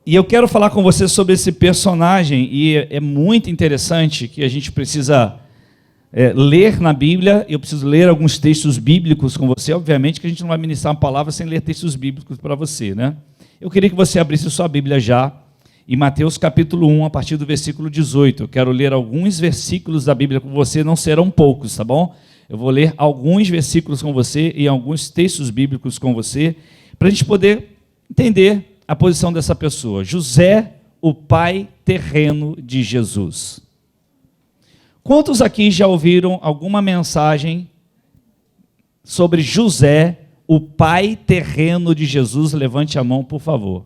E eu quero falar com você sobre esse personagem, e é muito interessante que a gente precisa ler na Bíblia. Eu preciso ler alguns textos bíblicos com você. Obviamente que a gente não vai ministrar uma palavra sem ler textos bíblicos para você, né? Eu queria que você abrisse sua Bíblia já, em Mateus capítulo 1, a partir do versículo 18. Eu quero ler alguns versículos da Bíblia com você, não serão poucos, tá bom? Eu vou ler alguns versículos com você e alguns textos bíblicos com você, para a gente poder entender a posição dessa pessoa. José, o pai terreno de Jesus. Quantos aqui já ouviram alguma mensagem sobre José, o pai terreno de Jesus? Levante a mão, por favor.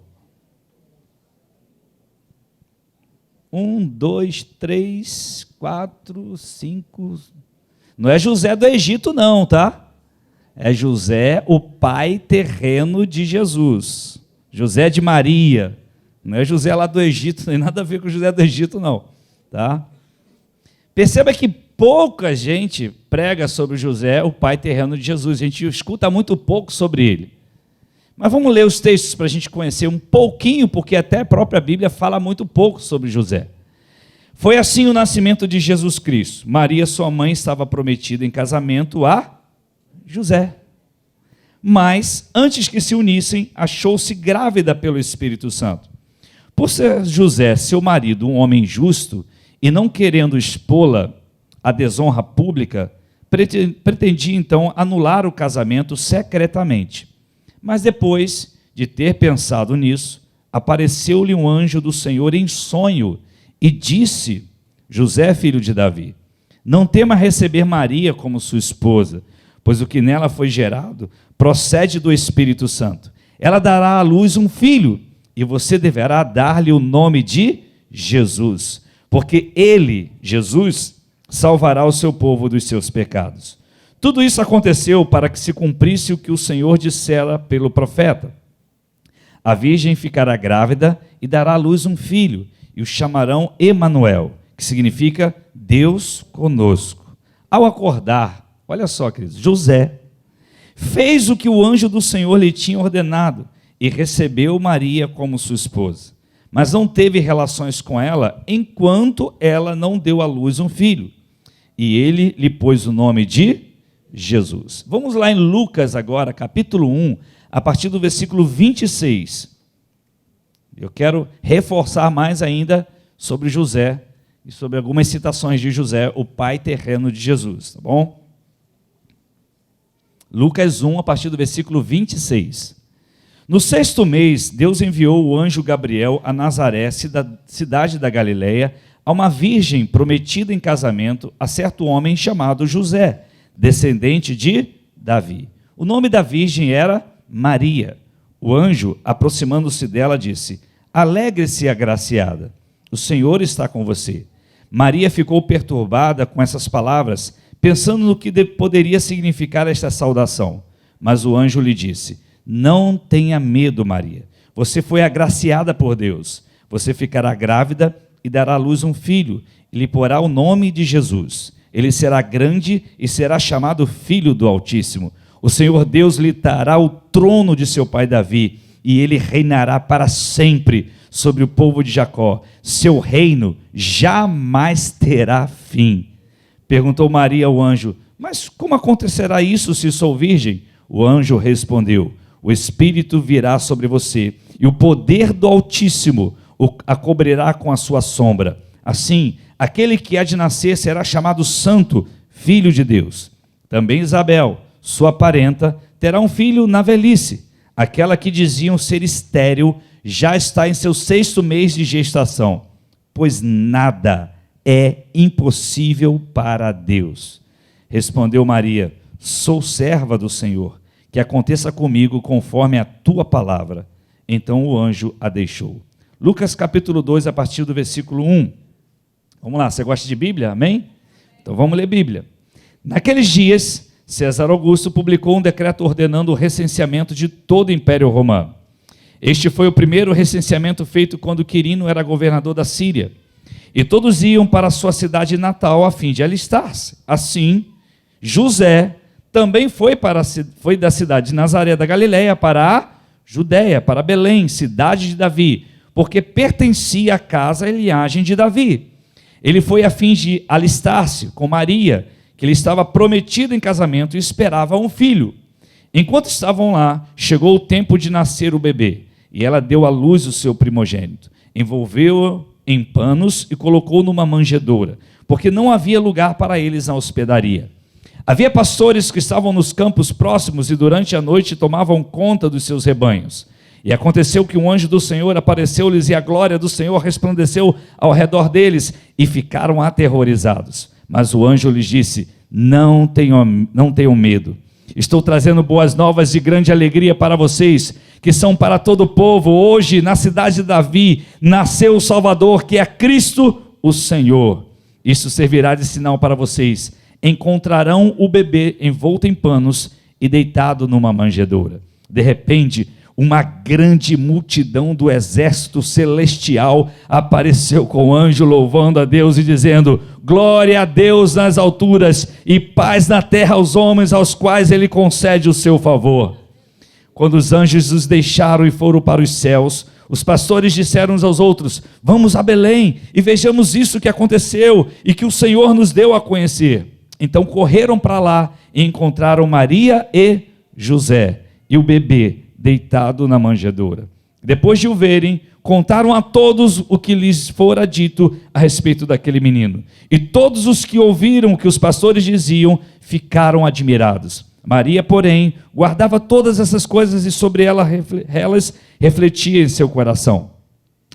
1, 2, 3, 4, 5. Não é José do Egito, não, tá? É José, o pai terreno de Jesus. José de Maria. Não é José lá do Egito, não tem nada a ver com José do Egito, não. Tá? Perceba que pouca gente prega sobre José, o pai terreno de Jesus. A gente escuta muito pouco sobre ele. Mas vamos ler os textos para a gente conhecer um pouquinho, porque até a própria Bíblia fala muito pouco sobre José. Foi assim o nascimento de Jesus Cristo. Maria, sua mãe, estava prometida em casamento a José. Mas, antes que se unissem, achou-se grávida pelo Espírito Santo. Por ser José, seu marido, um homem justo, e não querendo expô-la à desonra pública, pretendia então anular o casamento secretamente. Mas depois de ter pensado nisso, apareceu-lhe um anjo do Senhor em sonho e disse: José, filho de Davi, não tema receber Maria como sua esposa, pois o que nela foi gerado procede do Espírito Santo. Ela dará à luz um filho, e você deverá dar-lhe o nome de Jesus, porque ele, Jesus, salvará o seu povo dos seus pecados. Tudo isso aconteceu para que se cumprisse o que o Senhor dissera pelo profeta. A virgem ficará grávida e dará à luz um filho, e o chamarão Emanuel, que significa Deus conosco. Ao acordar, olha só, queridos, José fez o que o anjo do Senhor lhe tinha ordenado e recebeu Maria como sua esposa. Mas não teve relações com ela enquanto ela não deu à luz um filho. E ele lhe pôs o nome de Jesus. Vamos lá em Lucas agora, capítulo 1, a partir do versículo 26. Eu quero reforçar mais ainda sobre José e sobre algumas citações de José, o pai terreno de Jesus, tá bom? Lucas 1, a partir do versículo 26. No 6º mês, Deus enviou o anjo Gabriel a Nazaré, cidade da Galileia, a uma virgem prometida em casamento a certo homem chamado José, descendente de Davi. O nome da virgem era Maria. O anjo, aproximando-se dela, disse: Alegre-se, agraciada, o Senhor está com você. Maria ficou perturbada com essas palavras, pensando no que poderia significar esta saudação. Mas o anjo lhe disse: Não tenha medo, Maria. Você foi agraciada por Deus. Você ficará grávida e dará à luz um filho, e lhe porá o nome de Jesus. Ele será grande e será chamado Filho do Altíssimo. O Senhor Deus lhe dará o trono de seu pai Davi, e ele reinará para sempre sobre o povo de Jacó. Seu reino jamais terá fim. Perguntou Maria ao anjo: Mas como acontecerá isso se sou virgem? O anjo respondeu: O Espírito virá sobre você, e o poder do Altíssimo a cobrirá com a sua sombra. Assim, aquele que há de nascer será chamado Santo, Filho de Deus. Também Isabel, sua parenta, terá um filho na velhice. Aquela que diziam ser estéril já está em seu 6º mês de gestação, pois nada é impossível para Deus. Respondeu Maria: Sou serva do Senhor, que aconteça comigo conforme a tua palavra. Então o anjo a deixou. Lucas capítulo 2, a partir do versículo 1. Vamos lá, você gosta de Bíblia? Amém? Então vamos ler Bíblia. Naqueles dias, César Augusto publicou um decreto ordenando o recenseamento de todo o Império Romano. Este foi o primeiro recenseamento feito quando Quirino era governador da Síria. E todos iam para a sua cidade natal a fim de alistar-se. Assim, José também foi da cidade de Nazaré da Galileia para a Judéia, para Belém, cidade de Davi, porque pertencia à casa e linhagem de Davi. Ele foi a fim de alistar-se com Maria, que lhe estava prometida em casamento e esperava um filho. Enquanto estavam lá, chegou o tempo de nascer o bebê, e ela deu à luz o seu primogênito. Envolveu-o em panos e colocou numa manjedoura, porque não havia lugar para eles na hospedaria. Havia pastores que estavam nos campos próximos e durante a noite tomavam conta dos seus rebanhos. E aconteceu que um anjo do Senhor apareceu-lhes e a glória do Senhor resplandeceu ao redor deles e ficaram aterrorizados. Mas o anjo lhes disse: não tenham medo. Estou trazendo boas novas de grande alegria para vocês, que são para todo o povo. Hoje, na cidade de Davi, nasceu o Salvador, que é Cristo o Senhor. Isso servirá de sinal para vocês. Encontrarão o bebê envolto em panos e deitado numa manjedoura. De repente, uma grande multidão do exército celestial apareceu com o anjo, louvando a Deus e dizendo: glória a Deus nas alturas e paz na terra aos homens aos quais ele concede o seu favor. Quando os anjos os deixaram e foram para os céus, os pastores disseram uns aos outros: vamos a Belém e vejamos isso que aconteceu e que o Senhor nos deu a conhecer. Então correram para lá e encontraram Maria e José e o bebê deitado na manjedoura. Depois de o verem, contaram a todos o que lhes fora dito a respeito daquele menino. E todos os que ouviram o que os pastores diziam ficaram admirados. Maria, porém, guardava todas essas coisas e sobre elas refletia em seu coração.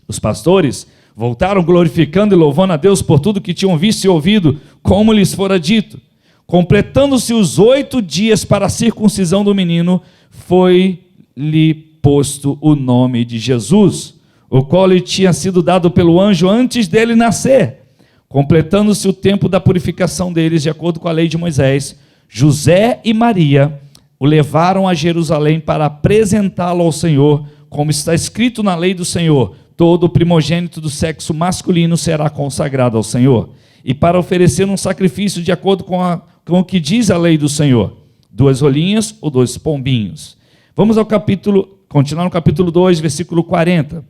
Os pastores voltaram glorificando e louvando a Deus por tudo que tinham visto e ouvido, como lhes fora dito. Completando-se os 8 dias para a circuncisão do menino, foi-lhe posto o nome de Jesus, o qual lhe tinha sido dado pelo anjo antes dele nascer. Completando-se o tempo da purificação deles, de acordo com a lei de Moisés, José e Maria o levaram a Jerusalém para apresentá-lo ao Senhor, como está escrito na lei do Senhor: todo primogênito do sexo masculino será consagrado ao Senhor, e para oferecer um sacrifício de acordo com o que diz a lei do Senhor, 2 rolinhas ou 2 pombinhos. Vamos ao continuar no capítulo 2, versículo 40.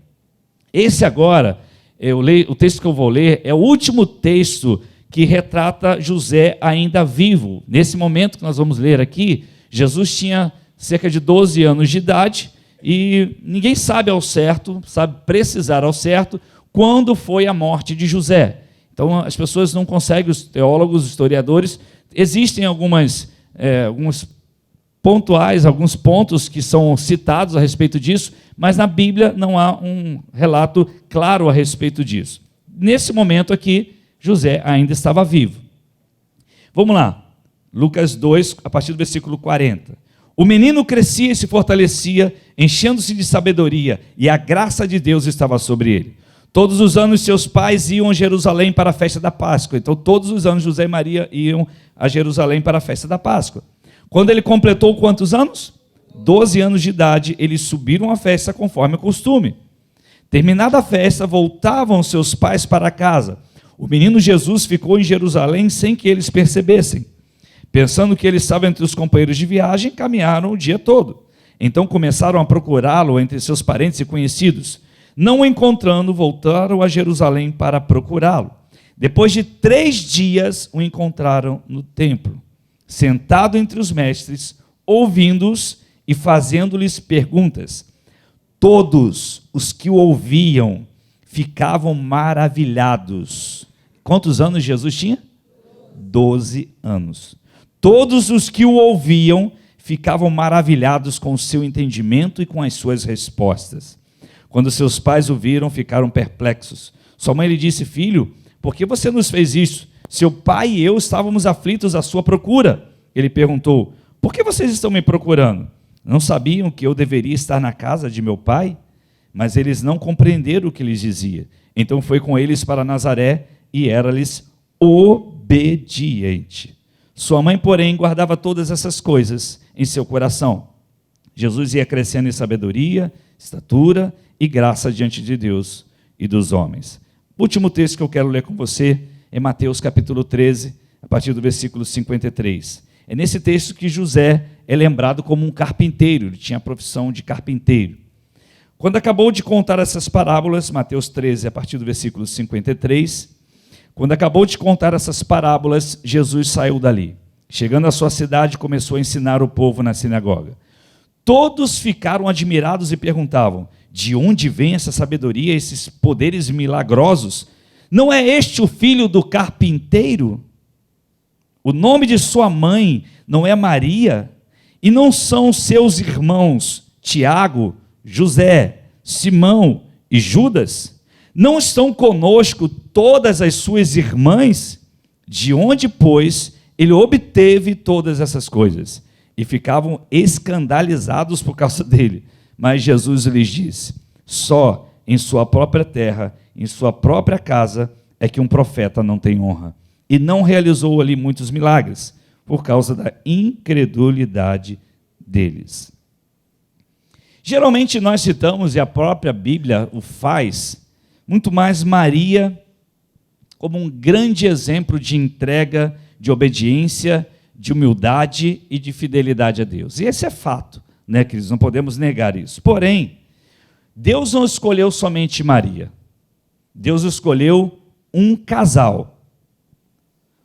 Esse agora, o texto que eu vou ler, é o último texto que retrata José ainda vivo. Nesse momento que nós vamos ler aqui, Jesus tinha cerca de 12 anos de idade e ninguém sabe ao certo, sabe precisar ao certo, quando foi a morte de José. Então as pessoas não conseguem, os teólogos, os historiadores, existem alguns pontos que são citados a respeito disso, mas na Bíblia não há um relato claro a respeito disso. Nesse momento aqui, José ainda estava vivo. Vamos lá, Lucas 2, a partir do versículo 40. O menino crescia e se fortalecia, enchendo-se de sabedoria, e a graça de Deus estava sobre ele. Todos os anos seus pais iam a Jerusalém para a festa da Páscoa. Então todos os anos José e Maria iam a Jerusalém para a festa da Páscoa. Quando ele completou quantos anos? 12 anos de idade, eles subiram à festa conforme o costume. Terminada a festa, voltavam seus pais para casa. O menino Jesus ficou em Jerusalém sem que eles percebessem. Pensando que ele estava entre os companheiros de viagem, caminharam o dia todo. Então começaram a procurá-lo entre seus parentes e conhecidos. Não o encontrando, voltaram a Jerusalém para procurá-lo. Depois de 3 dias, o encontraram no templo, sentado entre os mestres, ouvindo-os e fazendo-lhes perguntas. Todos os que o ouviam ficavam maravilhados. Quantos anos Jesus tinha? 12 anos. Todos os que o ouviam ficavam maravilhados com o seu entendimento e com as suas respostas. Quando seus pais o viram, ficaram perplexos. Sua mãe lhe disse: filho, por que você nos fez isso? Seu pai e eu estávamos aflitos à sua procura. Ele perguntou: por que vocês estão me procurando? Não sabiam que eu deveria estar na casa de meu pai? Mas eles não compreenderam o que lhes dizia. Então foi com eles para Nazaré e era-lhes obediente. Sua mãe, porém, guardava todas essas coisas em seu coração. Jesus ia crescendo em sabedoria, estatura e graça diante de Deus e dos homens. O último texto que eu quero ler com você é Mateus capítulo 13, a partir do versículo 53. É nesse texto que José é lembrado como um carpinteiro, ele tinha a profissão de carpinteiro. Quando acabou de contar essas parábolas, Mateus 13, a partir do versículo 53, quando acabou de contar essas parábolas, Jesus saiu dali. Chegando à sua cidade, começou a ensinar o povo na sinagoga. Todos ficaram admirados e perguntavam: de onde vem essa sabedoria, esses poderes milagrosos? Não é este o filho do carpinteiro? O nome de sua mãe não é Maria? E não são seus irmãos Tiago, José, Simão e Judas? Não estão conosco todas as suas irmãs? De onde, pois, ele obteve todas essas coisas? E ficavam escandalizados por causa dele. Mas Jesus lhes disse: só em sua própria terra, em sua própria casa, é que um profeta não tem honra. E não realizou ali muitos milagres, por causa da incredulidade deles. Geralmente nós citamos, e a própria Bíblia o faz, muito mais Maria como um grande exemplo de entrega, de obediência, de humildade e de fidelidade a Deus. E esse é fato, né, queridos? Não podemos negar isso. Porém, Deus não escolheu somente Maria. Deus escolheu um casal.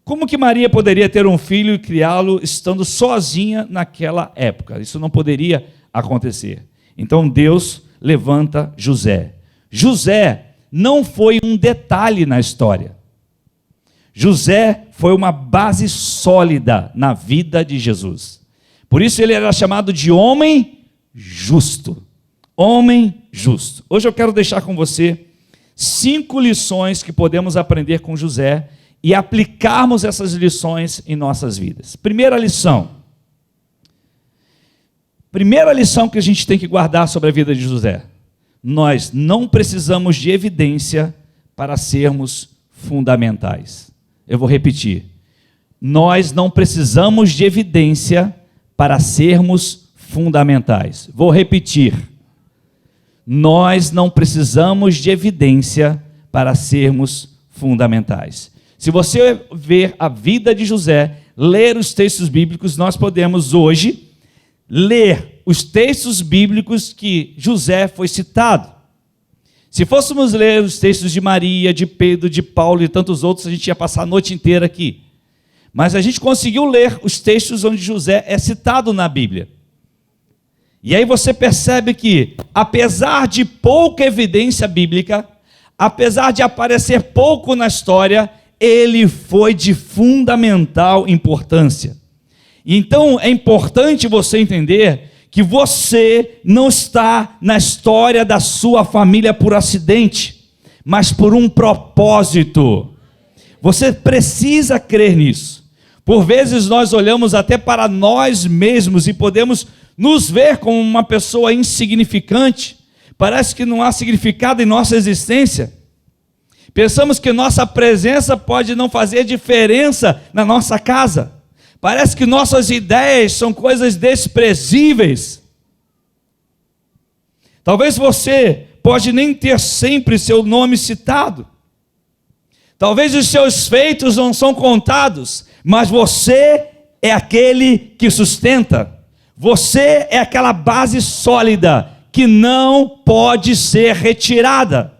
Como que Maria poderia ter um filho e criá-lo estando sozinha naquela época? Isso não poderia acontecer. Então Deus levanta José. José não foi um detalhe na história. José foi uma base sólida na vida de Jesus. Por isso ele era chamado de homem justo. Homem justo. Hoje eu quero deixar com você 5 lições que podemos aprender com José e aplicarmos essas lições em nossas vidas. Primeira lição que a gente tem que guardar sobre a vida de José: nós não precisamos de evidência para sermos fundamentais. Eu vou repetir: nós não precisamos de evidência para sermos fundamentais. Vou repetir: nós não precisamos de evidência para sermos fundamentais. Se você ver a vida de José, ler os textos bíblicos, nós podemos hoje ler os textos bíblicos que José foi citado. Se fôssemos ler os textos de Maria, de Pedro, de Paulo e tantos outros, a gente ia passar a noite inteira aqui. Mas a gente conseguiu ler os textos onde José é citado na Bíblia. E aí você percebe que, apesar de pouca evidência bíblica, apesar de aparecer pouco na história, ele foi de fundamental importância. Então é importante você entender que você não está na história da sua família por acidente, mas por um propósito. Você precisa crer nisso. Por vezes nós olhamos até para nós mesmos e podemos nos ver como uma pessoa insignificante. Parece que não há significado em nossa existência. Pensamos que nossa presença pode não fazer diferença na nossa casa. Parece que nossas ideias são coisas desprezíveis. Talvez você pode nem ter sempre seu nome citado. Talvez os seus feitos não são contados, mas você é aquele que sustenta. Você é aquela base sólida que não pode ser retirada.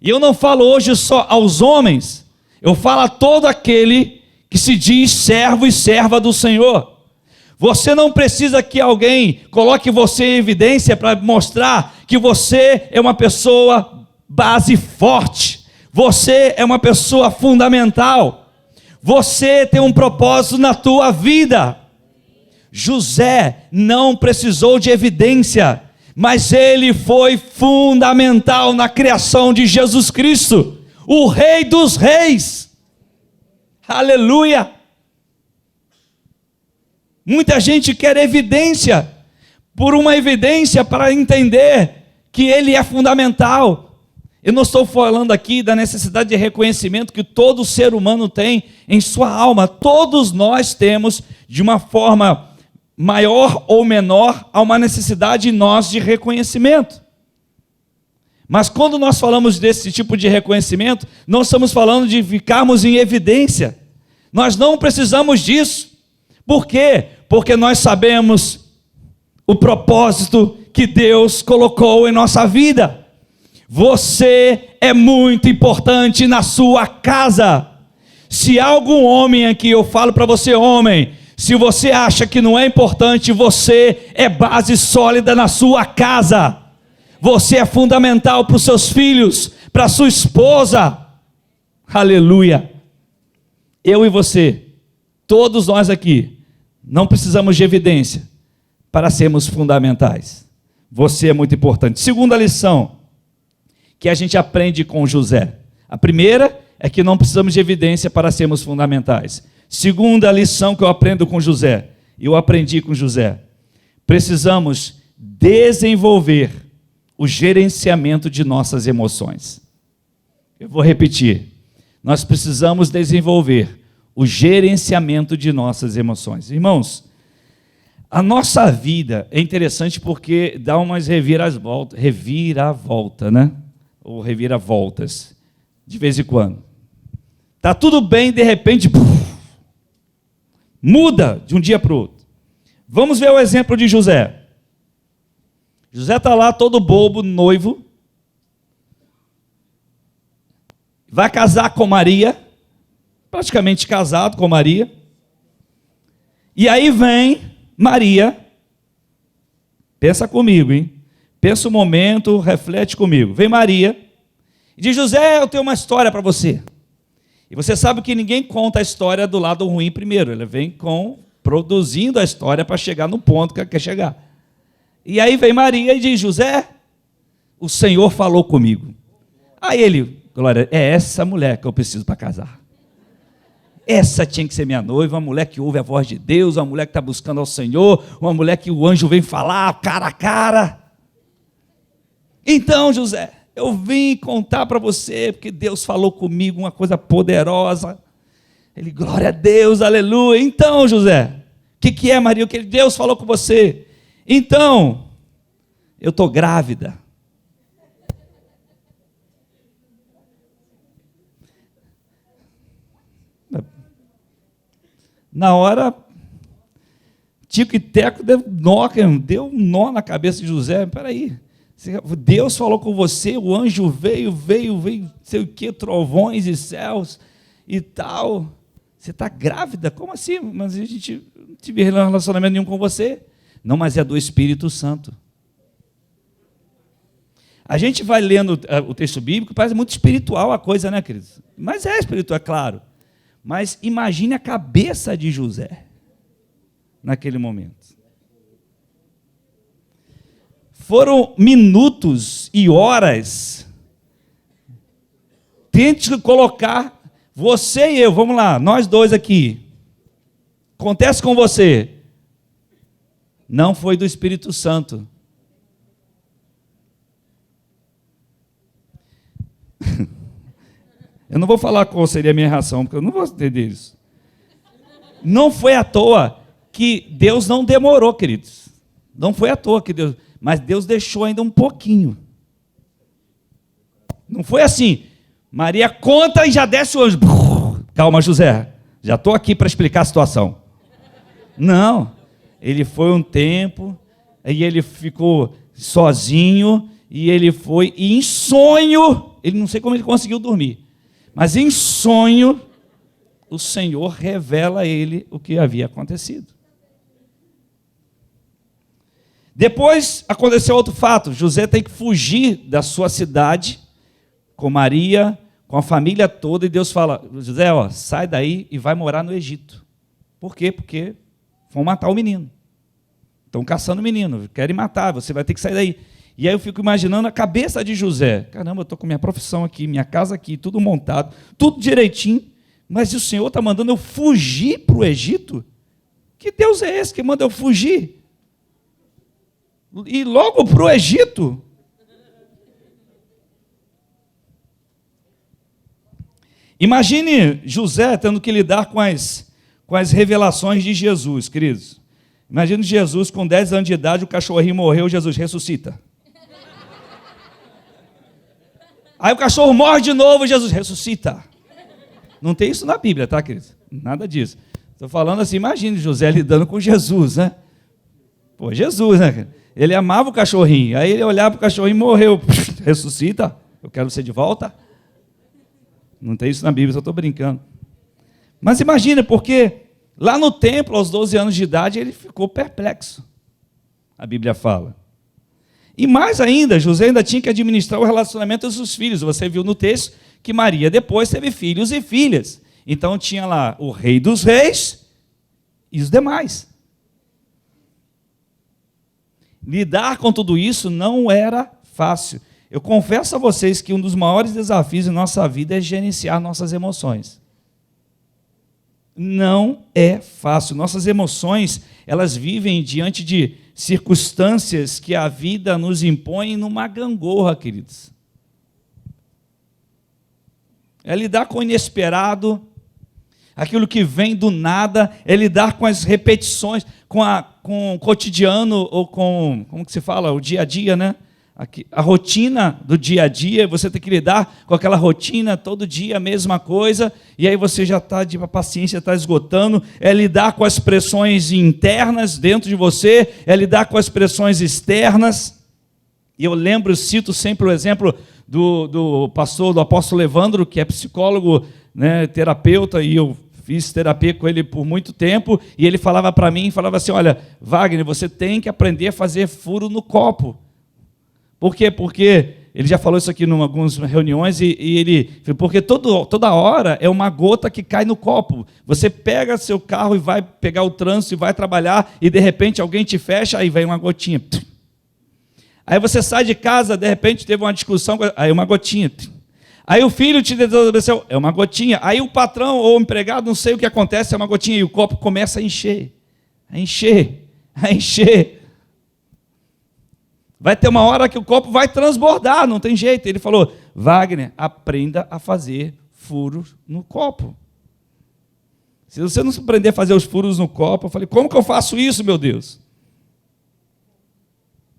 E eu não falo hoje só aos homens, eu falo a todo aquele que se diz servo e serva do Senhor. Você não precisa que alguém coloque você em evidência para mostrar que você é uma pessoa base forte. Você é uma pessoa fundamental. Você tem um propósito na tua vida. José não precisou de evidência, mas ele foi fundamental na criação de Jesus Cristo, o Rei dos Reis. Aleluia! Muita gente quer evidência, por uma evidência para entender que ele é fundamental. Eu não estou falando aqui da necessidade de reconhecimento que todo ser humano tem em sua alma. Todos nós temos, de uma forma maior ou menor, há uma necessidade em nós de reconhecimento. Mas quando nós falamos desse tipo de reconhecimento, não estamos falando de ficarmos em evidência. Nós não precisamos disso. Por quê? Porque nós sabemos o propósito que Deus colocou em nossa vida. Você é muito importante na sua casa. Se há algum homem aqui, eu falo para você, homem, se você acha que não é importante, você é base sólida na sua casa. Você é fundamental para os seus filhos, para a sua esposa. Aleluia. Eu e você, todos nós aqui, não precisamos de evidência para sermos fundamentais. Você é muito importante. Segunda lição que a gente aprende com José. A primeira é que não precisamos de evidência para sermos fundamentais. Segunda lição que eu aprendo com José, eu aprendi com José, precisamos desenvolver o gerenciamento de nossas emoções. Eu vou repetir, nós precisamos desenvolver o gerenciamento de nossas emoções. Irmãos, a nossa vida é interessante porque dá umas reviravolta, né? Ou reviravoltas, de vez em quando. Tá tudo bem, de repente, muda de um dia para o outro. Vamos ver o exemplo de José. José está lá todo bobo, noivo, vai casar com Maria, praticamente casado com Maria, e aí vem Maria, pensa comigo, hein? Pensa um momento, reflete comigo. Vem Maria e diz: José, eu tenho uma história para você. E você sabe que ninguém conta a história do lado ruim primeiro, ele vem produzindo a história para chegar no ponto que quer chegar. E aí vem Maria e diz: José, o Senhor falou comigo. Aí ele: Glória, é essa mulher que eu preciso para casar. Essa tinha que ser minha noiva, uma mulher que ouve a voz de Deus, uma mulher que está buscando ao Senhor, uma mulher que o anjo vem falar cara a cara. Então, José, eu vim contar para você, porque Deus falou comigo uma coisa poderosa. Ele: glória a Deus, aleluia. Então, José, o que é, Maria? O que Deus falou com você? Então, eu estou grávida. Na hora, Tico e Teco deu um nó na cabeça de José. Peraí, Deus falou com você, o anjo veio, sei o que, trovões e céus e tal. Você está grávida? Como assim? Mas a gente não tive relacionamento nenhum com você. Não, mas é do Espírito Santo. A gente vai lendo o texto bíblico, parece muito espiritual a coisa, né, queridos? Mas é espiritual, é claro. Mas imagine a cabeça de José naquele momento. Foram minutos e horas. Tente colocar você e eu, vamos lá, nós dois aqui. Acontece com você. Não foi do Espírito Santo. Eu não vou falar qual seria a minha reação, porque eu não vou entender isso. Não foi à toa que Deus não demorou, queridos. Não foi à toa que Deus... Mas Deus deixou ainda um pouquinho. Não foi assim. Maria conta e já desce o anjo. Calma, José. Já estou aqui para explicar a situação. Não. Ele foi um tempo, e ele ficou sozinho, e ele foi, e em sonho, ele não sei como ele conseguiu dormir. Mas em sonho, o Senhor revela a ele o que havia acontecido. Depois aconteceu outro fato. José tem que fugir da sua cidade, com Maria, com a família toda, e Deus fala: José, sai daí e vai morar no Egito. Por quê? Porque vão matar o menino. Estão caçando o menino, querem matar, você vai ter que sair daí. E aí eu fico imaginando a cabeça de José. Caramba, eu estou com minha profissão aqui, minha casa aqui, tudo montado, tudo direitinho, mas o Senhor está mandando eu fugir para o Egito? Que Deus é esse que manda eu fugir? E logo para o Egito? Imagine José tendo que lidar com as revelações de Jesus, queridos. Imagine Jesus com 10 anos de idade, o cachorrinho morreu, Jesus ressuscita. Aí o cachorro morre de novo, Jesus ressuscita. Não tem isso na Bíblia, tá, queridos? Nada disso. Estou falando assim, imagine José lidando com Jesus, né? Pô, Jesus, né? Ele amava o cachorrinho. Aí ele olhava para o cachorrinho e morreu. Ressuscita, eu quero você de volta. Não tem isso na Bíblia, só estou brincando. Mas imagina, porque lá no templo, aos 12 anos de idade, ele ficou perplexo. A Bíblia fala. E mais ainda, José ainda tinha que administrar o relacionamento dos seus filhos. Você viu no texto que Maria depois teve filhos e filhas. Então tinha lá o rei dos reis e os demais. Lidar com tudo isso não era fácil. Eu confesso a vocês que um dos maiores desafios em nossa vida é gerenciar nossas emoções. Não é fácil. Nossas emoções, elas vivem diante de circunstâncias que a vida nos impõe numa gangorra, queridos. É lidar com o inesperado, aquilo que vem do nada, é lidar com as repetições, com o cotidiano, ou com, como que se fala, o dia a dia, né? A rotina do dia a dia, você tem que lidar com aquela rotina, todo dia a mesma coisa, e aí você já está, a paciência está esgotando, é lidar com as pressões internas dentro de você, é lidar com as pressões externas. E eu cito sempre o exemplo do pastor, do apóstolo Evandro, que é psicólogo, né, terapeuta, e eu fiz terapia com ele por muito tempo, e ele falava para mim, falava assim, olha, Wagner, você tem que aprender a fazer furo no copo. Por quê? Porque ele já falou isso aqui em algumas reuniões, e ele porque toda hora é uma gota que cai no copo. Você pega seu carro e vai pegar o trânsito e vai trabalhar, e de repente alguém te fecha, aí vem uma gotinha. Aí você sai de casa, de repente teve uma discussão, aí uma gotinha. Aí o filho te desobedeceu, é uma gotinha. Aí o patrão ou o empregado, não sei o que acontece, é uma gotinha, e o copo começa a encher, a encher, a encher. Vai ter uma hora que o copo vai transbordar, não tem jeito. Ele falou, Wagner, aprenda a fazer furos no copo. Se você não aprender a fazer os furos no copo, eu falei, como que eu faço isso, meu Deus?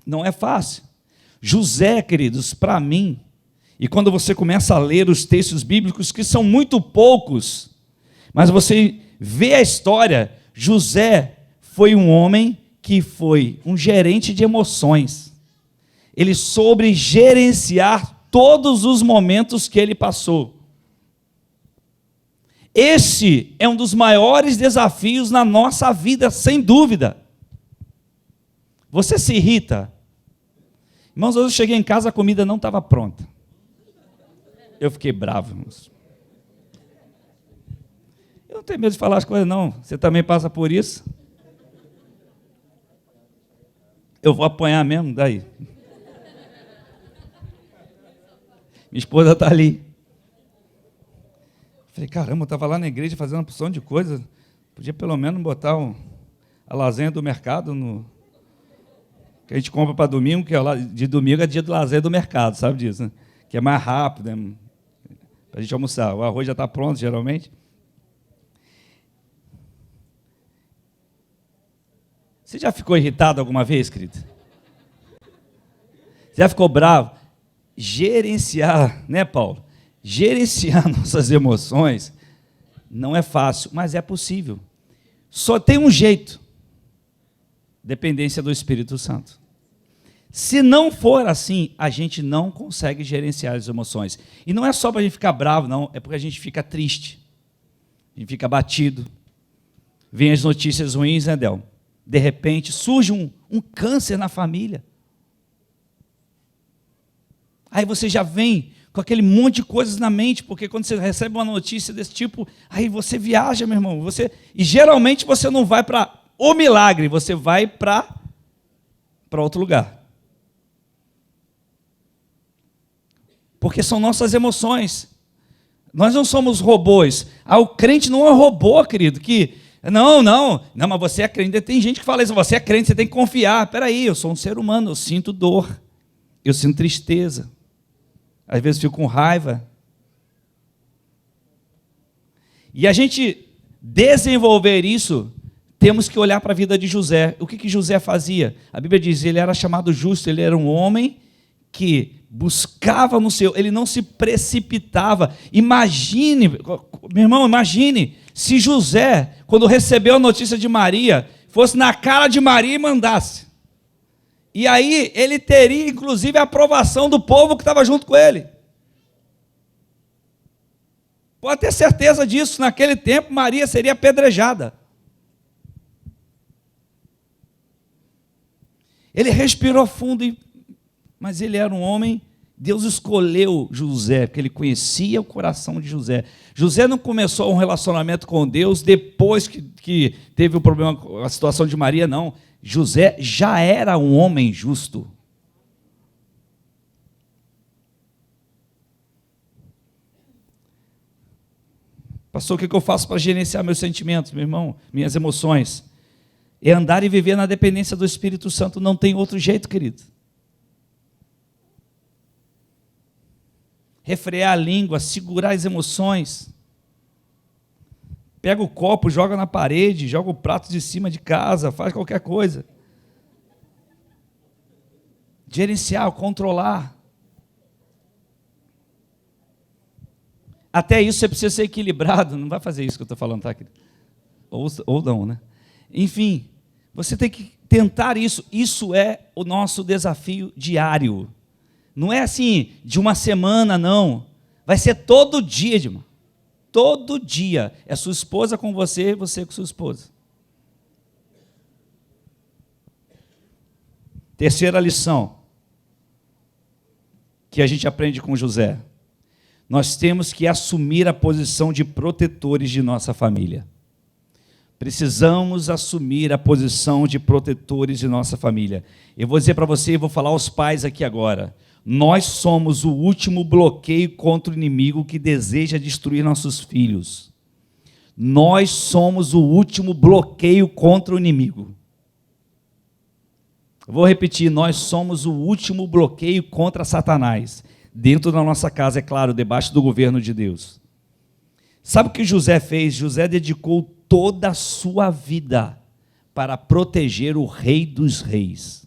Não é fácil. José, queridos, para mim, e quando você começa a ler os textos bíblicos, que são muito poucos, mas você vê a história, José foi um homem que foi um gerente de emoções. Ele soube gerenciar todos os momentos que ele passou. Esse é um dos maiores desafios na nossa vida, sem dúvida. Você se irrita? Irmãos, hoje eu cheguei em casa, a comida não estava pronta. Eu fiquei bravo, irmãos. Eu não tenho medo de falar as coisas, não. Você também passa por isso? Eu vou apanhar mesmo, daí. Minha esposa está ali. Falei, caramba, eu estava lá na igreja fazendo uma porção de coisa. Podia pelo menos botar a lasanha do mercado, que a gente compra para domingo, que de domingo é dia de lasanha do mercado, sabe disso, né? Que é mais rápido, né? Para a gente almoçar. O arroz já está pronto, geralmente. Você já ficou irritado alguma vez, querido? Já ficou bravo? Gerenciar, né, Paulo? Gerenciar nossas emoções não é fácil, mas é possível. Só tem um jeito: dependência do Espírito Santo. Se não for assim, a gente não consegue gerenciar as emoções. E não é só para a gente ficar bravo, não, é porque a gente fica triste, a gente fica abatido. Vem as notícias ruins, né, Del? De repente surge um câncer na família. Aí você já vem com aquele monte de coisas na mente, porque quando você recebe uma notícia desse tipo, aí você viaja, meu irmão. E geralmente você não vai para o milagre, você vai para outro lugar. Porque são nossas emoções. Nós não somos robôs. O crente não é robô, querido, que... Não, mas você é crente. Tem gente que fala isso, você é crente, você tem que confiar. Espera aí, eu sou um ser humano, eu sinto dor, eu sinto tristeza. Às vezes fico com raiva. E a gente desenvolver isso, temos que olhar para a vida de José. O que José fazia? A Bíblia diz, ele era chamado justo, ele era um homem que buscava no seu, ele não se precipitava. Imagine, meu irmão, imagine se José, quando recebeu a notícia de Maria, fosse na cara de Maria e mandasse. E aí ele teria, inclusive, a aprovação do povo que estava junto com ele. Pode ter certeza disso, naquele tempo Maria seria apedrejada. Ele respirou fundo, mas ele era um homem. Deus escolheu José, porque ele conhecia o coração de José. José não começou um relacionamento com Deus depois que teve o problema, a situação de Maria, não. José já era um homem justo. Pastor, o que eu faço para gerenciar meus sentimentos, meu irmão, minhas emoções? É andar e viver na dependência do Espírito Santo, não tem outro jeito, querido. Refrear a língua, segurar as emoções. Pega o copo, joga na parede, joga o prato de cima de casa, faz qualquer coisa. Gerenciar, controlar. Até isso você precisa ser equilibrado. Não vai fazer isso que eu estou falando, tá, querido? Ou não, né? Enfim, você tem que tentar isso. Isso é o nosso desafio diário. Não é assim, de uma semana, não. Vai ser todo dia, irmão. Todo dia. É sua esposa com você, você com sua esposa. Terceira lição que a gente aprende com José. Nós temos que assumir a posição de protetores de nossa família. Precisamos assumir a posição de protetores de nossa família. Eu vou dizer para você, e vou falar aos pais aqui agora. Nós somos o último bloqueio contra o inimigo que deseja destruir nossos filhos. Nós somos o último bloqueio contra o inimigo. Eu vou repetir, nós somos o último bloqueio contra Satanás. Dentro da nossa casa, é claro, debaixo do governo de Deus. Sabe o que José fez? José dedicou toda a sua vida para proteger o Rei dos Reis.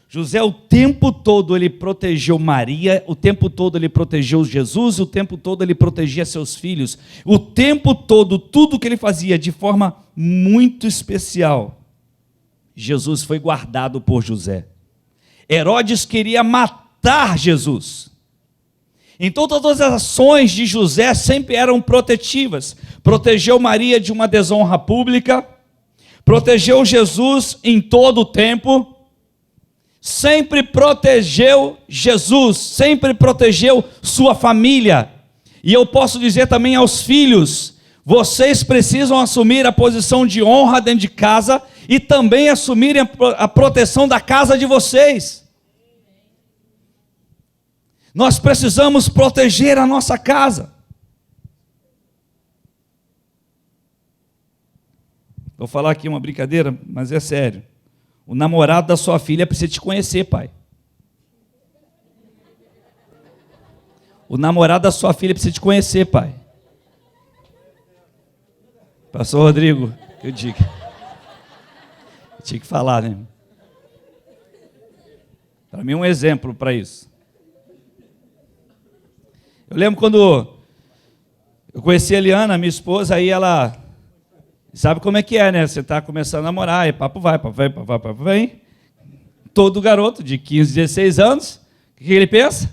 José, o tempo todo, ele protegeu Maria, o tempo todo ele protegeu Jesus, o tempo todo ele protegia seus filhos, o tempo todo, tudo que ele fazia de forma muito especial. Jesus foi guardado por José. Herodes queria matar Jesus. Então todas as ações de José sempre eram protetivas. Protegeu Maria de uma desonra pública, protegeu Jesus em todo o tempo, sempre protegeu Jesus, sempre protegeu sua família. E eu posso dizer também aos filhos, vocês precisam assumir a posição de honra dentro de casa e também assumirem a proteção da casa de vocês. Nós precisamos proteger a nossa casa. Vou falar aqui uma brincadeira, mas é sério. O namorado da sua filha precisa te conhecer, pai. O namorado da sua filha precisa te conhecer, pai. Pastor Rodrigo, eu digo. Eu tinha que falar, né? Para mim é um exemplo para isso. Eu lembro quando eu conheci a Eliana, minha esposa, aí ela... Sabe como é que é, né? Você está começando a namorar, e papo vai, papo vem, papo vem. Todo garoto de 15, 16 anos, o que ele pensa?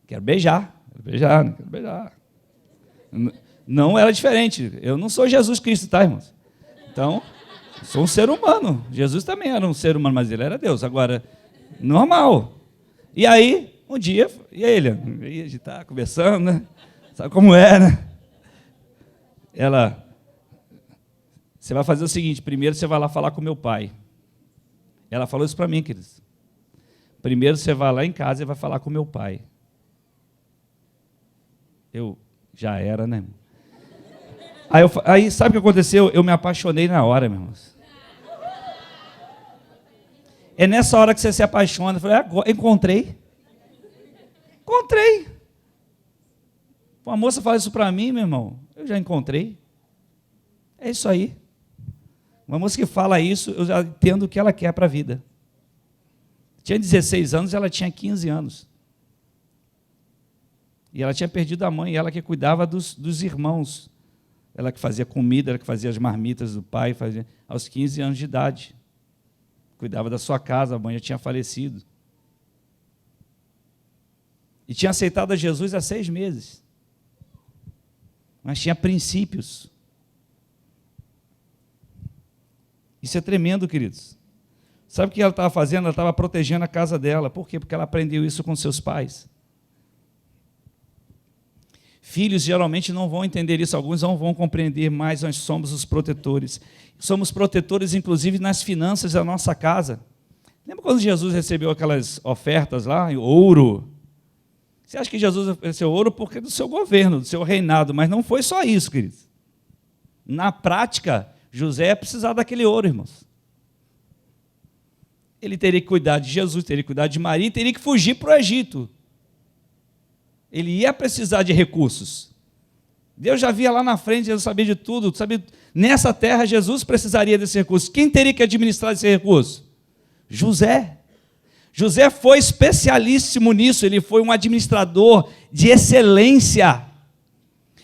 Quero beijar, quero beijar. Não era diferente. Eu não sou Jesus Cristo, tá, irmãos? Então, sou um ser humano. Jesus também era um ser humano, mas ele era Deus. Agora, normal. E aí, um dia, e aí, Eliana? A gente está conversando, né? Sabe como é, né? Ela... Você vai fazer o seguinte, primeiro você vai lá falar com meu pai. Ela falou isso para mim, queridos. Primeiro você vai lá em casa e vai falar com meu pai. Eu já era, né? Aí sabe o que aconteceu? Eu me apaixonei na hora, meus irmãos. É nessa hora que você se apaixona. Eu falei, agora, encontrei. Uma moça fala isso para mim, meu irmão. Eu já encontrei. É isso aí. Uma moça que fala isso, eu já entendo o que ela quer para a vida. Tinha 16 anos, ela tinha 15 anos. E ela tinha perdido a mãe, ela que cuidava dos irmãos. Ela que fazia comida, ela que fazia as marmitas do pai, fazia aos 15 anos de idade. cuidava da sua casa, a mãe já tinha falecido. E tinha aceitado a Jesus há 6 meses. Mas tinha princípios. Isso é tremendo, queridos. Sabe o que ela estava fazendo? Ela estava protegendo a casa dela. Por quê? Porque ela aprendeu isso com seus pais. Filhos geralmente não vão entender isso, alguns não vão compreender, mas nós somos os protetores. Somos protetores, inclusive, nas finanças da nossa casa. Lembra quando Jesus recebeu aquelas ofertas lá, ouro? Você acha que Jesus ofereceu ouro porque é do seu governo, do seu reinado, mas não foi só isso, queridos. Na prática, José ia precisar daquele ouro, irmãos. Ele teria que cuidar de Jesus, teria que cuidar de Maria, e teria que fugir para o Egito. Ele ia precisar de recursos. Deus já via lá na frente, Jesus sabia de tudo, sabia. Nessa terra, Jesus precisaria desse recurso. Quem teria que administrar esse recurso? José. José foi especialíssimo nisso, ele foi um administrador de excelência.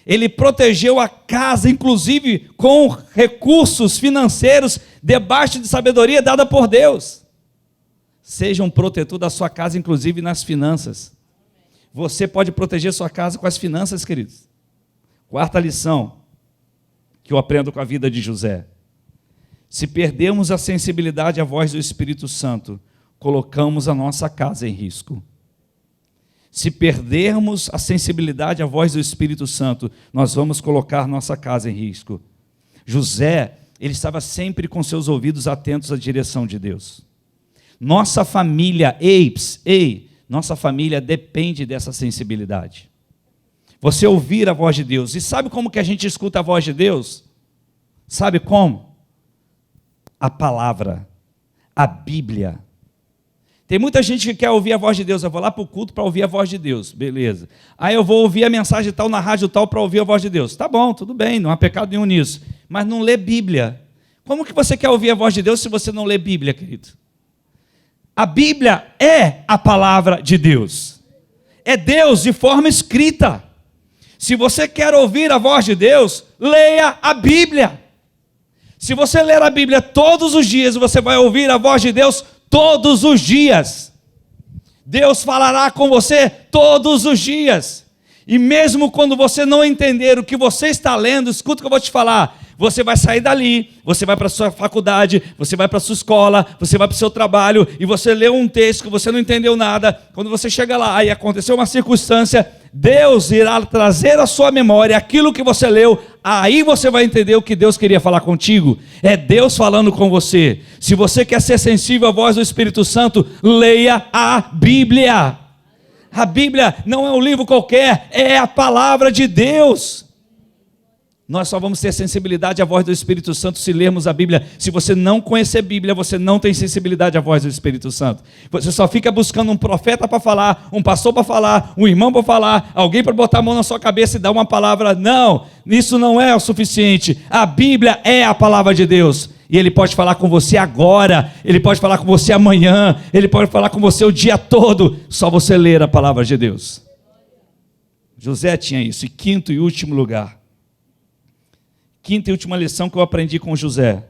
Ele protegeu a casa, inclusive com recursos financeiros, debaixo de sabedoria dada por Deus. Seja um protetor da sua casa, inclusive nas finanças. Você pode proteger sua casa com as finanças, queridos. 4ª lição que eu aprendo com a vida de José. Se perdermos a sensibilidade à voz do Espírito Santo, colocamos a nossa casa em risco. Se perdermos a sensibilidade à voz do Espírito Santo, nós vamos colocar nossa casa em risco. José, ele estava sempre com seus ouvidos atentos à direção de Deus. Nossa família, nossa família depende dessa sensibilidade. Você ouvir a voz de Deus. E sabe como que a gente escuta a voz de Deus? Sabe como? A palavra, a Bíblia. Tem muita gente que quer ouvir a voz de Deus. Eu vou lá para o culto para ouvir a voz de Deus. Beleza. Aí eu vou ouvir a mensagem tal na rádio tal para ouvir a voz de Deus. Tá bom, tudo bem, não há pecado nenhum nisso. Mas não lê Bíblia. Como que você quer ouvir a voz de Deus se você não lê Bíblia, querido? A Bíblia é a palavra de Deus. É Deus de forma escrita. Se você quer ouvir a voz de Deus, leia a Bíblia. Se você ler a Bíblia todos os dias, você vai ouvir a voz de Deus todos os dias. Deus falará com você todos os dias. E mesmo quando você não entender o que você está lendo, escuta o que eu vou te falar. Você vai sair dali, você vai para a sua faculdade, você vai para a sua escola, você vai para o seu trabalho, e você lê um texto que você não entendeu nada. Quando você chega lá e aconteceu uma circunstância, Deus irá trazer à sua memória aquilo que você leu. Aí você vai entender o que Deus queria falar contigo. É Deus falando com você. Se você quer ser sensível à voz do Espírito Santo, leia a Bíblia. A Bíblia não é um livro qualquer, é a palavra de Deus. Nós só vamos ter sensibilidade à voz do Espírito Santo se lermos a Bíblia. Se você não conhecer a Bíblia, você não tem sensibilidade à voz do Espírito Santo. Você só fica buscando um profeta para falar, um pastor para falar, um irmão para falar, alguém para botar a mão na sua cabeça e dar uma palavra. Não, isso não é o suficiente. A Bíblia é a palavra de Deus. E Ele pode falar com você agora, Ele pode falar com você amanhã, Ele pode falar com você o dia todo. Só você ler a palavra de Deus. José tinha isso. E quinto e último lugar. Quinta e última lição que eu aprendi com José.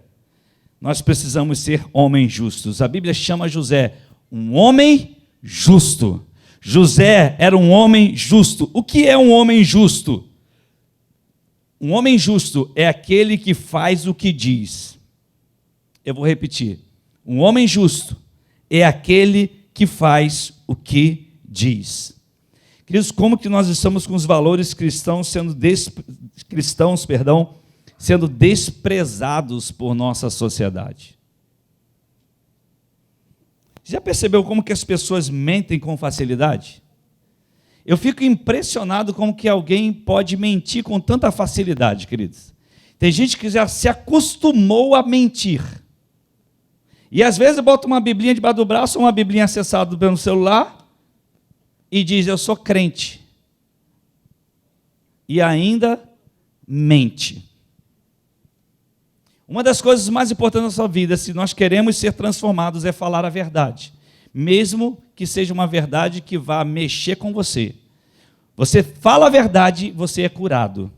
Nós precisamos ser homens justos. A Bíblia chama José um homem justo. José era um homem justo. O que é um homem justo? Um homem justo é aquele que faz o que diz. Eu vou repetir. Um homem justo é aquele que faz o que diz. Queridos, como que nós estamos com os valores cristãos sendo desprezados por nossa sociedade? Já percebeu como que as pessoas mentem com facilidade? Eu fico impressionado como que alguém pode mentir com tanta facilidade, queridos. Tem gente que já se acostumou a mentir. E às vezes bota uma biblinha debaixo do braço, uma biblinha acessada pelo celular, e diz, eu sou crente. E ainda mente. Uma das coisas mais importantes da sua vida, se nós queremos ser transformados, é falar a verdade. Mesmo que seja uma verdade que vá mexer com você. Você fala a verdade, você é curado.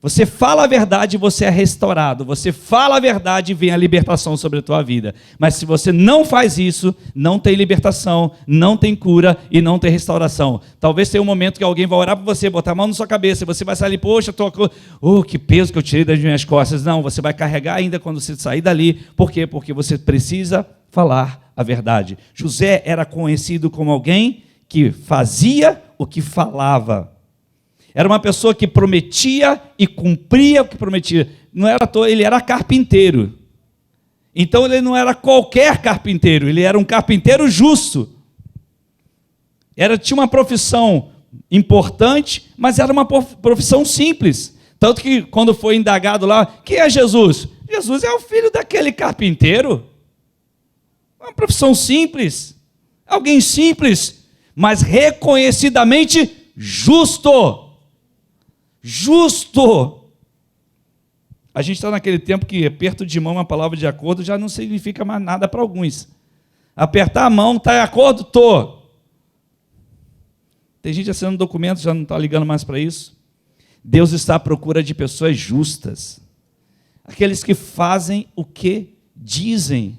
Você fala a verdade e você é restaurado. Você fala a verdade e vem a libertação sobre a tua vida. Mas se você não faz isso, não tem libertação, não tem cura e não tem restauração. Talvez tenha um momento que alguém vai orar por você, botar a mão na sua cabeça e você vai sair, poxa, que peso que eu tirei das minhas costas. Não, você vai carregar ainda quando você sair dali. Por quê? Porque você precisa falar a verdade. José era conhecido como alguém que fazia o que falava. Era uma pessoa que prometia e cumpria o que prometia. Não era à toa, ele era carpinteiro. Então ele não era qualquer carpinteiro, ele era um carpinteiro justo. Tinha uma profissão importante, mas era uma profissão simples. Tanto que quando foi indagado lá, quem é Jesus? Jesus é o filho daquele carpinteiro. Uma profissão simples, alguém simples, mas reconhecidamente justo. Justo. A gente está naquele tempo que aperto de mão, uma palavra de acordo, já não significa mais nada para alguns. Apertar a mão, está de acordo? Tô. Tem gente assinando documentos, já não está ligando mais para isso. Deus está à procura de pessoas justas. Aqueles que fazem o que dizem.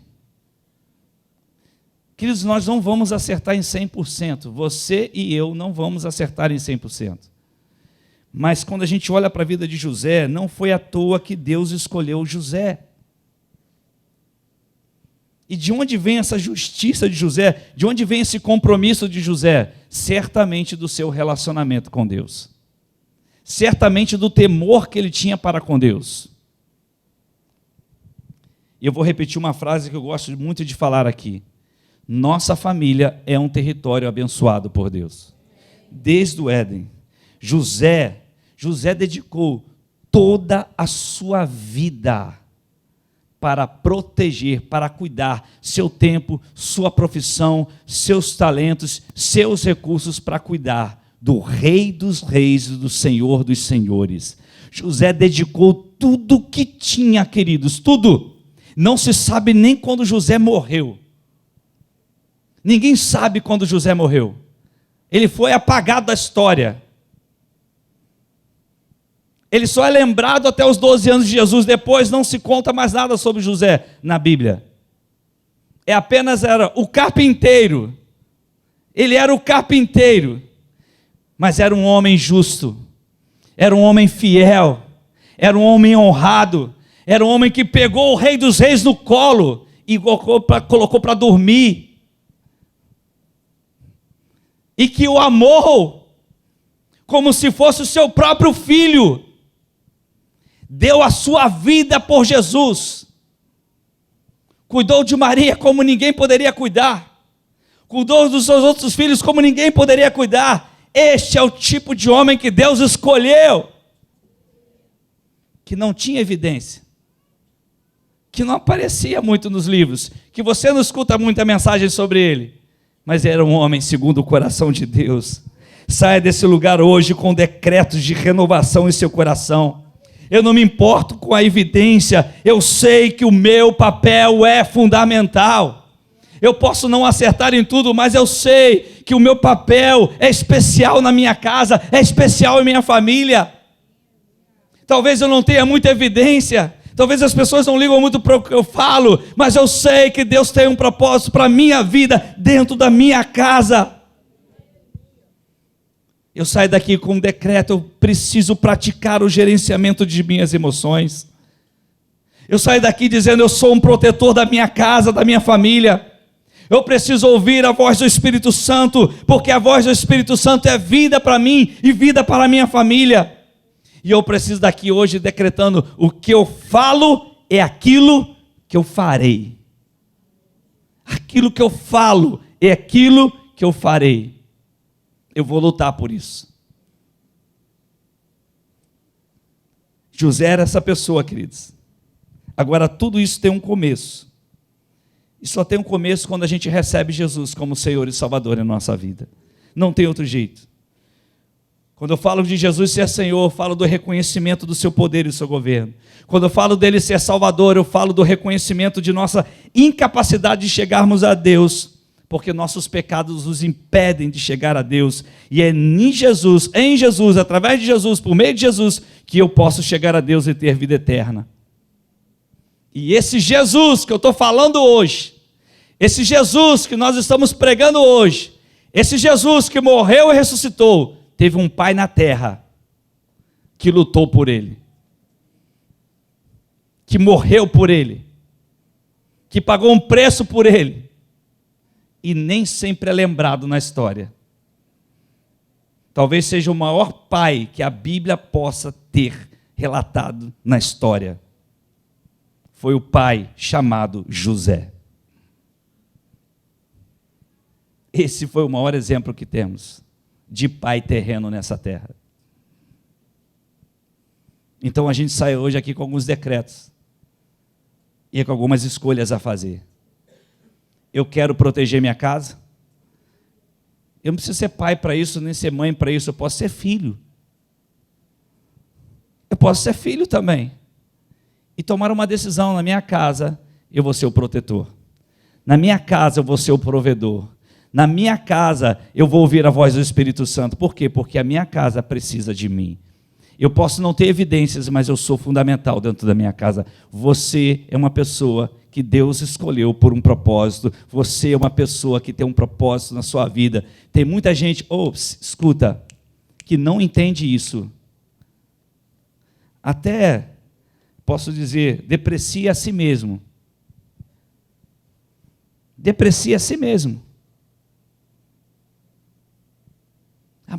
Queridos, nós não vamos acertar em 100%. Você e eu não vamos acertar em 100%. Mas quando a gente olha para a vida de José, não foi à toa que Deus escolheu José. E de onde vem essa justiça de José? De onde vem esse compromisso de José? Certamente do seu relacionamento com Deus. Certamente do temor que ele tinha para com Deus. E eu vou repetir uma frase que eu gosto muito de falar aqui. Nossa família é um território abençoado por Deus. Desde o Éden. José dedicou toda a sua vida para proteger, para cuidar seu tempo, sua profissão, seus talentos, seus recursos para cuidar do Rei dos Reis e do Senhor dos Senhores. José dedicou tudo que tinha, queridos, tudo. Não se sabe nem quando José morreu. Ninguém sabe quando José morreu. Ele foi apagado da história. Ele só é lembrado até os 12 anos de Jesus, depois não se conta mais nada sobre José na Bíblia. Era o carpinteiro. Ele era o carpinteiro, mas era um homem justo, era um homem fiel, era um homem honrado, era um homem que pegou o Rei dos Reis no colo e colocou para dormir, e que o amou como se fosse o seu próprio filho. Deu a sua vida por Jesus, cuidou de Maria como ninguém poderia cuidar, cuidou dos seus outros filhos como ninguém poderia cuidar. Este é o tipo de homem que Deus escolheu, que não tinha evidência, que não aparecia muito nos livros, que você não escuta muita mensagem sobre ele, mas era um homem segundo o coração de Deus. Saia desse lugar hoje com decretos de renovação em seu coração. Eu não me importo com a evidência, eu sei que o meu papel é fundamental. Eu posso não acertar em tudo, mas eu sei que o meu papel é especial na minha casa, é especial em minha família. Talvez eu não tenha muita evidência, talvez as pessoas não ligam muito para o que eu falo, mas eu sei que Deus tem um propósito para a minha vida dentro da minha casa. Eu saio daqui com um decreto, eu preciso praticar o gerenciamento de minhas emoções. Eu saio daqui dizendo, eu sou um protetor da minha casa, da minha família. Eu preciso ouvir a voz do Espírito Santo, porque a voz do Espírito Santo é vida para mim e vida para a minha família. E eu preciso daqui hoje decretando, o que eu falo é aquilo que eu farei. Aquilo que eu falo é aquilo que eu farei. Eu vou lutar por isso. José era essa pessoa, queridos. Agora, tudo isso tem um começo. E só tem um começo quando a gente recebe Jesus como Senhor e Salvador em nossa vida. Não tem outro jeito. Quando eu falo de Jesus ser Senhor, eu falo do reconhecimento do seu poder e do seu governo. Quando eu falo dele ser Salvador, eu falo do reconhecimento de nossa incapacidade de chegarmos a Deus porque nossos pecados nos impedem de chegar a Deus, e é em Jesus, através de Jesus, por meio de Jesus, que eu posso chegar a Deus e ter vida eterna. E esse Jesus que eu estou falando hoje, esse Jesus que nós estamos pregando hoje, esse Jesus que morreu e ressuscitou, teve um pai na terra que lutou por ele, que morreu por ele, que pagou um preço por ele, e nem sempre é lembrado na história. Talvez seja o maior pai que a Bíblia possa ter relatado na história. Foi o pai chamado José. Esse foi o maior exemplo que temos de pai terreno nessa terra. Então a gente sai hoje aqui com alguns decretos e com algumas escolhas a fazer. Eu quero proteger minha casa. Eu não preciso ser pai para isso, nem ser mãe para isso. Eu posso ser filho. Eu posso ser filho também. E tomar uma decisão: na minha casa eu vou ser o protetor. Na minha casa eu vou ser o provedor. Na minha casa eu vou ouvir a voz do Espírito Santo. Por quê? Porque a minha casa precisa de mim. Eu posso não ter evidências, mas eu sou fundamental dentro da minha casa. Você é uma pessoa que Deus escolheu por um propósito. Você é uma pessoa que tem um propósito na sua vida. Tem muita gente, escuta, que não entende isso. Até, posso dizer, deprecia a si mesmo. Deprecia a si mesmo.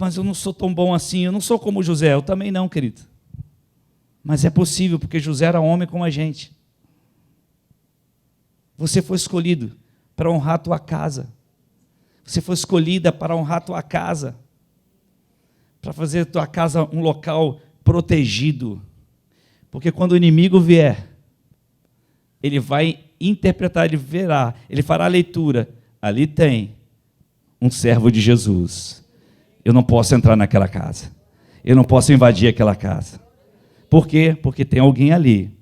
Mas eu não sou tão bom assim, eu não sou como José. Eu também não, querido. Mas é possível, porque José era homem como a gente. Você foi escolhido para honrar a tua casa. Você foi escolhida para honrar a tua casa. Para fazer a tua casa um local protegido. Porque quando o inimigo vier, ele vai interpretar, ele verá, ele fará a leitura. Ali tem um servo de Jesus. Eu não posso entrar naquela casa. Eu não posso invadir aquela casa. Por quê? Porque tem alguém ali.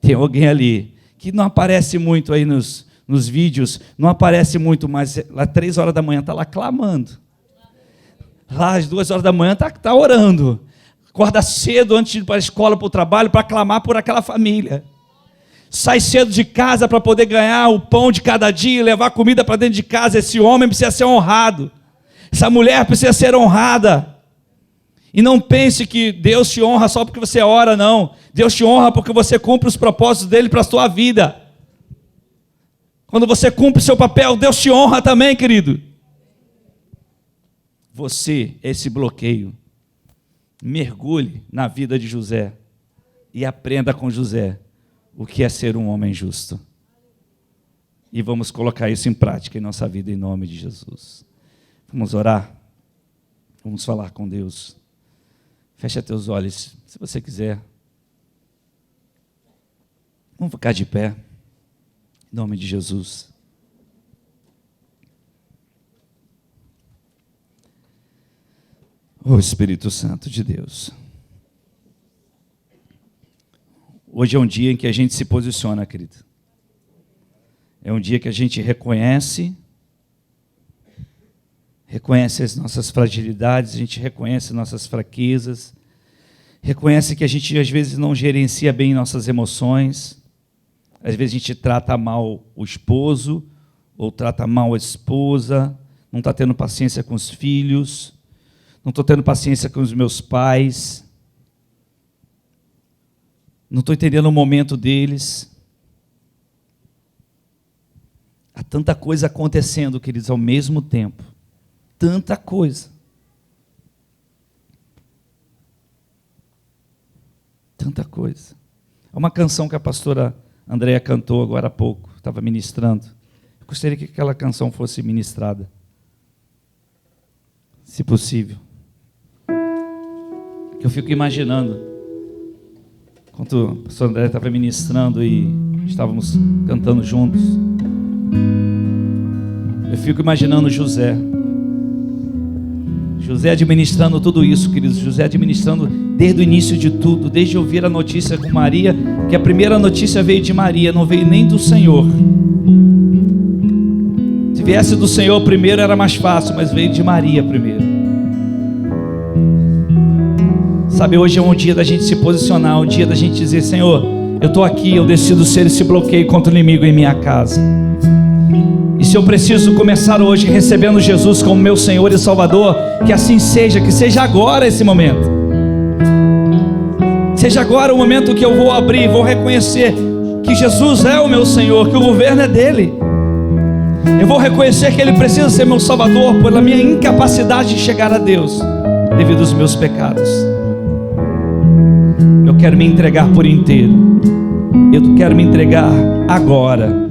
Tem alguém ali que não aparece muito aí nos vídeos, não aparece muito, mas lá 3 horas da manhã está lá clamando. Lá às 2 horas da manhã está orando. Acorda cedo antes de ir para a escola, para o trabalho, para clamar por aquela família. Sai cedo de casa para poder ganhar o pão de cada dia e levar comida para dentro de casa. Esse homem precisa ser honrado. Essa mulher precisa ser honrada. E não pense que Deus te honra só porque você ora, não. Deus te honra porque você cumpre os propósitos dele para a sua vida. Quando você cumpre o seu papel, Deus te honra também, querido. Você, esse bloqueio, mergulhe na vida de José e aprenda com José o que é ser um homem justo. E vamos colocar isso em prática em nossa vida, em nome de Jesus. Vamos orar? Vamos falar com Deus. Fecha teus olhos, se você quiser. Vamos ficar de pé, em nome de Jesus. Ô Espírito Santo de Deus. Hoje é um dia em que a gente se posiciona, querido. É um dia que a gente reconhece as nossas fragilidades, a gente reconhece nossas fraquezas, reconhece que a gente às vezes não gerencia bem nossas emoções, às vezes a gente trata mal o esposo, ou trata mal a esposa, não está tendo paciência com os filhos, não estou tendo paciência com os meus pais, não estou entendendo o momento deles. Há tanta coisa acontecendo, queridos, ao mesmo tempo. Tanta coisa. Tanta coisa. Há uma canção que a pastora Andréia cantou agora há pouco, estava ministrando. Eu gostaria que aquela canção fosse ministrada, se possível. Eu fico imaginando, quando a pastora Andréia estava ministrando e estávamos cantando juntos, eu fico imaginando José administrando tudo isso, queridos. José administrando desde o início de tudo, desde ouvir a notícia com Maria, que a primeira notícia veio de Maria, não veio nem do Senhor. Você viesse do Senhor primeiro era mais fácil, mas veio de Maria primeiro. Sabe, hoje é um dia da gente se posicionar, um dia da gente dizer: Senhor, eu estou aqui, eu decido ser esse bloqueio contra o inimigo em minha casa. E se eu preciso começar hoje recebendo Jesus como meu Senhor e Salvador, que assim seja, que seja agora esse momento. Seja agora o momento que eu vou abrir, vou reconhecer que Jesus é o meu Senhor, que o governo é dele. Eu vou reconhecer que ele precisa ser meu Salvador pela minha incapacidade de chegar a Deus, devido aos meus pecados. Eu quero me entregar por inteiro. Eu quero me entregar agora.